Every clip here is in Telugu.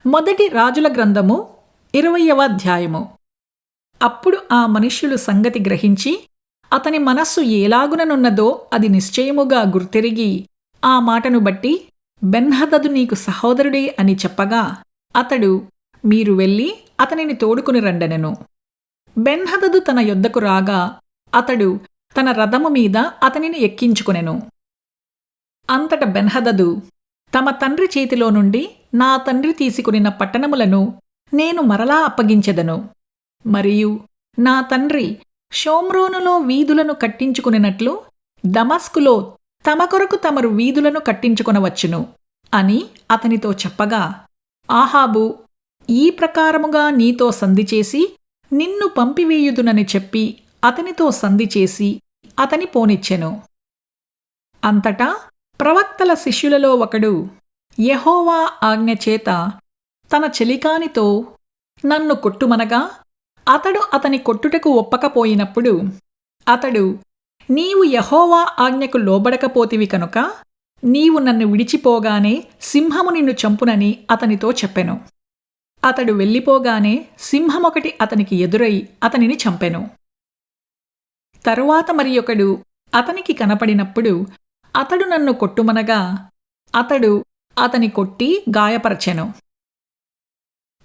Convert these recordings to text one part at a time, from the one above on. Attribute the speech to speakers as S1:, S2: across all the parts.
S1: మొదటి రాజుల గ్రంథము 20వ అధ్యాయము. అప్పుడు ఆ మనుష్యులు సంగతి గ్రహించి అతని మనస్సు ఏలాగుననున్నదో అది నిశ్చయముగా గుర్తెరిగి ఆ మాటను బట్టి బెన్హదదు నీకు సహోదరుడే అని చెప్పగా అతడు మీరు వెళ్ళి అతనిని తోడుకుని రండెనెను. బెన్హదదు తన యొద్దకు రాగా అతడు తన రథము మీద అతనిని ఎక్కించుకొనెను. అంతట బెన్హదదు తమ తండ్రి చేతిలో నుండి నా తండ్రి తీసుకునిన పట్టణములను నేను మరలా అప్పగించెదను, మరియు నా తండ్రి షోమ్రోనులో వీధులను కట్టించుకునినట్లు దమస్కులో తమ కొరకు తమరు వీధులను కట్టించుకొనవచ్చును అని అతనితో చెప్పగా ఆహాబు ఈ ప్రకారముగా నీతో సంధి చేసి నిన్ను పంపివేయుదునని చెప్పి అతనితో సంధి చేసి అతని పోనిచ్చెను. అంతటా ప్రవక్తల శిష్యులలో ఒకడు యెహోవా ఆజ్ఞచేత తన చెలికానితో నన్ను కొట్టుమనగా అతడు అతని కొట్టుటకు ఒప్పకపోయినప్పుడు అతడు నీవు యెహోవా ఆజ్ఞకు లోబడకపోతివి కనుక నీవు నన్ను విడిచిపోగానే సింహము నిన్ను చంపునని అతనితో చెప్పెను. అతడు వెళ్ళిపోగానే సింహమొకటి అతనికి ఎదురై అతనిని చంపెను. తరువాత మరియొకడు అతనికి కనపడినప్పుడు అతడు నన్ను కొట్టుమనగా అతడు అతని కొట్టి గాయపరచెను.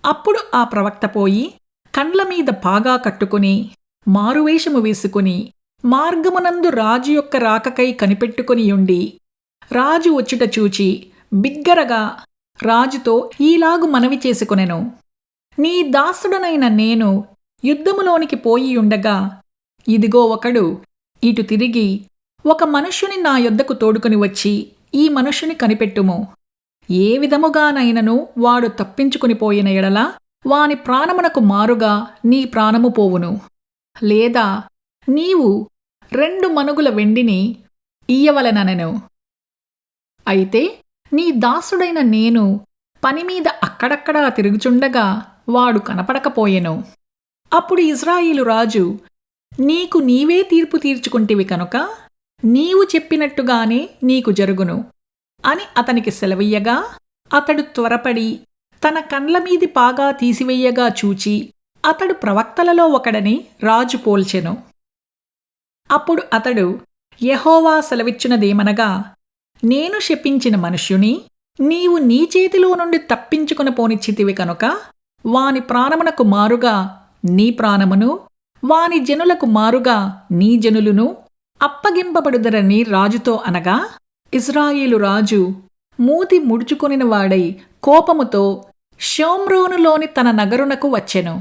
S1: అప్పుడు ఆ ప్రవక్త పోయి కండ్ల మీద పాగా కట్టుకుని మారువేషము వేసుకుని మార్గమునందు రాజు యొక్క రాకకై కనిపెట్టుకునియుండి రాజు వచ్చుట చూచి బిగ్గరగా రాజుతో ఈలాగు మనవి చేసుకొనెను. నీ దాసుడనైన నేను యుద్ధములోనికి పోయియుండగా ఇదిగో ఒకడు ఇటు తిరిగి ఒక మనుష్యుని నా యొద్దకు తోడుకొని వచ్చి ఈ మనుష్యుని కనిపెట్టుము, ఏ విధముగానైనను వాడు తప్పించుకుని పోయిన ఎడల వాని ప్రాణమునకు మారుగా నీ ప్రాణము పోవును, లేదా నీవు 2 మనుగుల వెండిని ఇయ్యవలెననెను. అయితే నీ దాసుడైన నేను పనిమీద అక్కడక్కడా తిరుగుచుండగా వాడు కనపడకపోయెను. అప్పుడు ఇశ్రాయేలు రాజు నీకు నీవే తీర్పు తీర్చుకుంటివి కనుక నీవు చెప్పినట్టుగానే నీకు జరుగును అని అతనికి సెలవీయగా అతడు త్వరపడి తన కండ్ల మీది పాగా తీసివెయ్యగా చూచి అతడు ప్రవక్తలలో ఒకడని రాజు పోల్చెను. అప్పుడు అతడు యెహోవా సెలవిచ్చినదేమనగా నేను శపించిన మనుష్యుని నీవు నీ చేతిలో నుండి తప్పించుకుని పోనిచ్చితివి కనుక వాని ప్రాణమునకు మారుగా నీ ప్రాణమును వాని జనులకు మారుగా నీ జనులును అప్పగింపబడుదరని రాజుతో అనగా ఇశ్రాయేలు రాజు మూతి ముడుచుకొనినవాడై కోపముతో షోమ్రోనులోని తన నగరునకు వచ్చెను.